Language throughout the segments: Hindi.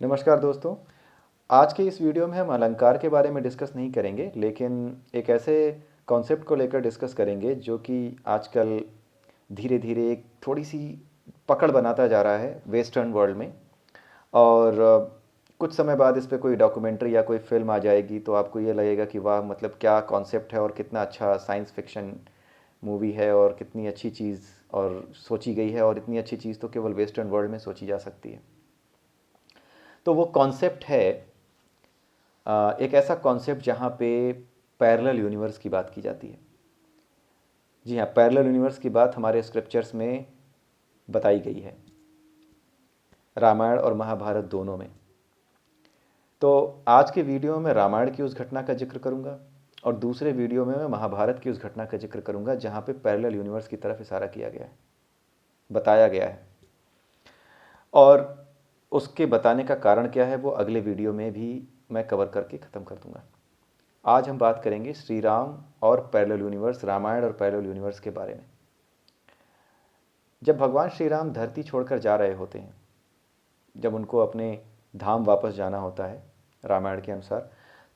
नमस्कार दोस्तों। आज के इस वीडियो में हम अलंकार के बारे में डिस्कस नहीं करेंगे, लेकिन एक ऐसे कॉन्सेप्ट को लेकर डिस्कस करेंगे जो कि आजकल धीरे धीरे एक थोड़ी सी पकड़ बनाता जा रहा है वेस्टर्न वर्ल्ड में। और कुछ समय बाद इस पे कोई डॉक्यूमेंट्री या कोई फिल्म आ जाएगी तो आपको ये लगेगा कि वाह, मतलब क्या कॉन्सेप्ट है और कितना अच्छा साइंस फिक्शन मूवी है और कितनी अच्छी चीज़ और सोची गई है, और इतनी अच्छी चीज़ तो केवल वेस्टर्न वर्ल्ड में सोची जा सकती है। तो वो कॉन्सेप्ट है एक ऐसा कॉन्सेप्ट जहाँ पे पैरेलल यूनिवर्स की बात की जाती है। जी हाँ, पैरेलल यूनिवर्स की बात हमारे स्क्रिप्चर्स में बताई गई है, रामायण और महाभारत दोनों में। तो आज के वीडियो में रामायण की उस घटना का जिक्र करूँगा और दूसरे वीडियो में मैं महाभारत की उस घटना का जिक्र करूँगा जहाँ पे पैरेलल यूनिवर्स की तरफ इशारा किया गया है, बताया गया है। और उसके बताने का कारण क्या है वो अगले वीडियो में भी मैं कवर करके ख़त्म कर दूँगा। आज हम बात करेंगे श्री राम और पैरेलल यूनिवर्स, रामायण और पैरेलल यूनिवर्स के बारे में। जब भगवान श्री राम धरती छोड़कर जा रहे होते हैं, जब उनको अपने धाम वापस जाना होता है रामायण के अनुसार,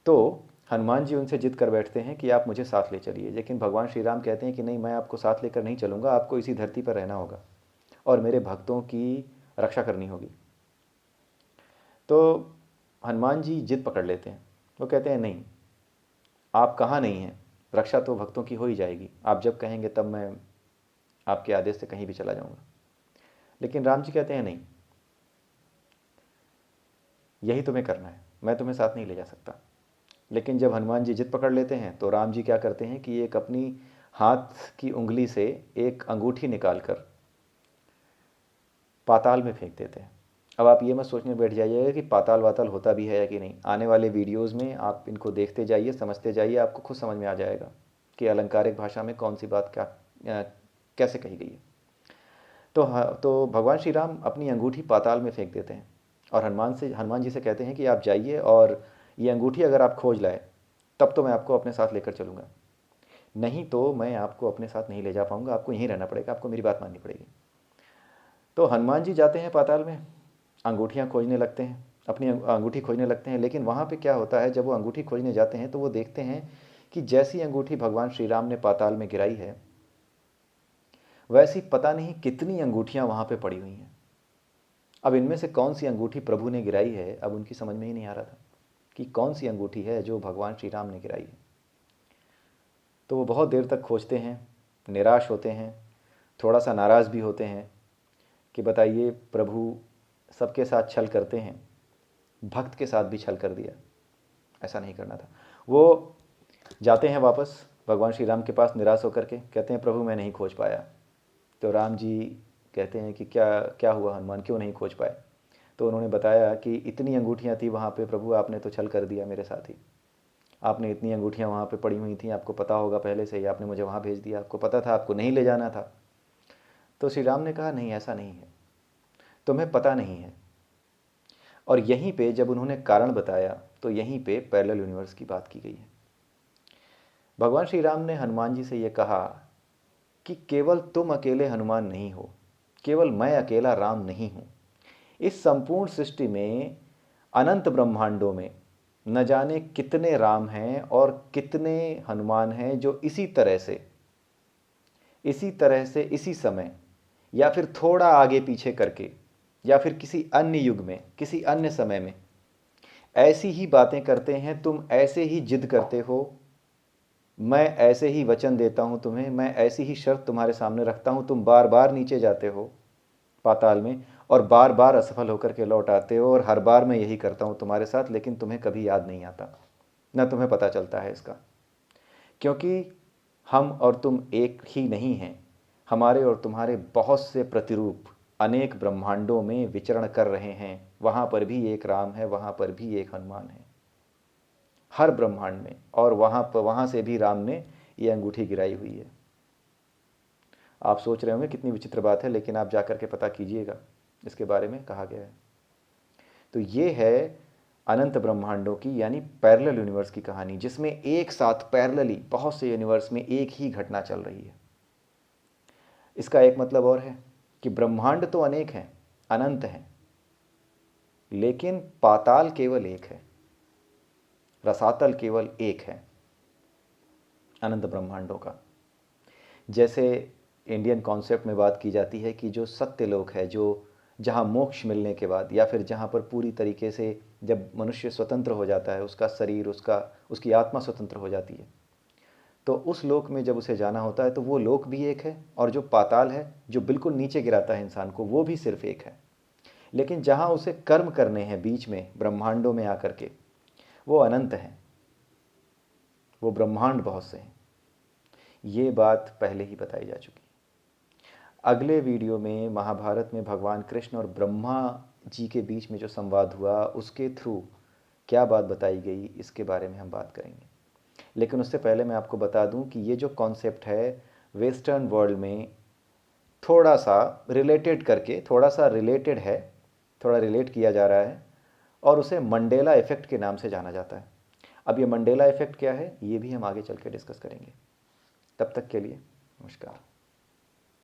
तो हनुमान जी उनसे जिद कर बैठते हैं कि आप मुझे साथ ले चलिए। लेकिन भगवान श्री राम कहते हैं कि नहीं, मैं आपको साथ लेकर नहीं चलूँगा, आपको इसी धरती पर रहना होगा और मेरे भक्तों की रक्षा करनी होगी। तो हनुमान जी जिद पकड़ लेते हैं। वो कहते हैं नहीं, आप कहाँ नहीं हैं, रक्षा तो भक्तों की हो ही जाएगी, आप जब कहेंगे तब मैं आपके आदेश से कहीं भी चला जाऊंगा। लेकिन राम जी कहते हैं नहीं, यही तुम्हें करना है, मैं तुम्हें साथ नहीं ले जा सकता। लेकिन जब हनुमान जी जिद पकड़ लेते हैं तो राम जी क्या करते हैं कि एक अपनी हाथ की उंगली से एक अंगूठी निकालकर पाताल में फेंक देते हैं। अब आप ये मत सोचने बैठ जाइएगा कि पाताल वाताल होता भी है या कि नहीं। आने वाले वीडियोस में आप इनको देखते जाइए, समझते जाइए, आपको खुद समझ में आ जाएगा कि अलंकारिक भाषा में कौन सी बात क्या कैसे कही गई है। तो भगवान श्री राम अपनी अंगूठी पाताल में फेंक देते हैं और हनुमान जी से कहते हैं कि आप जाइए और ये अंगूठी अगर आप खोज लाए तब तो मैं आपको अपने साथ लेकर चलूँगा, नहीं तो मैं आपको अपने साथ नहीं ले जा पाऊँगा, आपको यहीं रहना पड़ेगा, आपको मेरी बात माननी पड़ेगी। तो हनुमान जी जाते हैं पाताल में, अंगूठियाँ खोजने लगते हैं, अपनी अंगूठी खोजने लगते हैं। लेकिन वहाँ पे क्या होता है, जब वो अंगूठी खोजने जाते हैं तो वो देखते हैं कि जैसी अंगूठी भगवान श्री राम ने पाताल में गिराई है, वैसी पता नहीं कितनी अंगूठियाँ वहाँ पे पड़ी हुई हैं। अब इनमें से कौन सी अंगूठी प्रभु ने गिराई है, अब उनकी समझ में ही नहीं आ रहा था कि कौन सी अंगूठी है जो भगवान श्री राम ने गिराई है। तो वो बहुत देर तक खोजते हैं, निराश होते हैं, थोड़ा सा नाराज़ भी होते हैं कि बताइए, प्रभु सबके साथ छल करते हैं, भक्त के साथ भी छल कर दिया, ऐसा नहीं करना था। वो जाते हैं वापस भगवान श्री राम के पास निराश होकर के, कहते हैं प्रभु मैं नहीं खोज पाया। तो राम जी कहते हैं कि क्या क्या हुआ हनुमान, क्यों नहीं खोज पाए? तो उन्होंने बताया कि इतनी अंगूठियाँ थी वहाँ पे प्रभु, आपने तो छल कर दिया मेरे साथ ही। आपने इतनी अंगूठियाँ वहाँ पे पड़ी हुई थी, आपको पता होगा पहले से ही, आपने मुझे वहाँ भेज दिया, आपको पता था आपको नहीं ले जाना था। तो श्री राम ने कहा नहीं, ऐसा नहीं है, तुम्हें पता नहीं है। और यहीं पे जब उन्होंने कारण बताया तो यहीं पे पैरेलल यूनिवर्स की बात की गई है। भगवान श्री राम ने हनुमान जी से ये कहा कि केवल तुम अकेले हनुमान नहीं हो, केवल मैं अकेला राम नहीं हूँ। इस संपूर्ण सृष्टि में, अनंत ब्रह्मांडों में न जाने कितने राम हैं और कितने हनुमान हैं जो इसी तरह से इसी समय या फिर थोड़ा आगे पीछे करके या फिर किसी अन्य युग में, किसी अन्य समय में ऐसी ही बातें करते हैं। तुम ऐसे ही जिद करते हो, मैं ऐसे ही वचन देता हूँ तुम्हें, मैं ऐसी ही शर्त तुम्हारे सामने रखता हूँ, तुम बार बार नीचे जाते हो पाताल में और बार बार असफल होकर के लौट आते हो, और हर बार मैं यही करता हूँ तुम्हारे साथ, लेकिन तुम्हें कभी याद नहीं आता, न तुम्हें पता चलता है इसका। क्योंकि हम और तुम एक ही नहीं हैं, हमारे और तुम्हारे बहुत से प्रतिरूप अनेक ब्रह्मांडों में विचरण कर रहे हैं। वहाँ पर भी एक राम है, वहाँ पर भी एक हनुमान है, हर ब्रह्मांड में। और वहाँ से भी राम ने ये अंगूठी गिराई हुई है। आप सोच रहे होंगे कितनी विचित्र बात है, लेकिन आप जाकर के पता कीजिएगा, इसके बारे में कहा गया है। तो ये है अनंत ब्रह्मांडों की यानी पैरेलल यूनिवर्स की कहानी, जिसमें एक साथ पैरेलली बहुत से यूनिवर्स में एक ही घटना चल रही है। इसका एक मतलब और है कि ब्रह्मांड तो अनेक हैं, अनंत हैं, लेकिन पाताल केवल एक है, रसातल केवल एक है अनंत ब्रह्मांडों का। जैसे इंडियन कॉन्सेप्ट में बात की जाती है कि जो सत्य लोक है, जो जहाँ मोक्ष मिलने के बाद या फिर जहाँ पर पूरी तरीके से जब मनुष्य स्वतंत्र हो जाता है, उसका शरीर, उसकी आत्मा स्वतंत्र हो जाती है, तो उस लोक में जब उसे जाना होता है तो वो लोक भी एक है, और जो पाताल है जो बिल्कुल नीचे गिराता है इंसान को, वो भी सिर्फ एक है। लेकिन जहाँ उसे कर्म करने हैं बीच में ब्रह्मांडों में आकर के, वो अनंत हैं, वो ब्रह्मांड बहुत से हैं। ये बात पहले ही बताई जा चुकी। अगले वीडियो में महाभारत में भगवान कृष्ण और ब्रह्मा जी के बीच में जो संवाद हुआ, उसके थ्रू क्या बात बताई गई, इसके बारे में हम बात करेंगे। लेकिन उससे पहले मैं आपको बता दूं कि ये जो कॉन्सेप्ट है वेस्टर्न वर्ल्ड में थोड़ा सा रिलेटेड है, थोड़ा रिलेट किया जा रहा है, और उसे मंडेला इफ़ेक्ट के नाम से जाना जाता है। अब ये मंडेला इफ़ेक्ट क्या है, ये भी हम आगे चल के डिस्कस करेंगे। तब तक के लिए नमस्कार।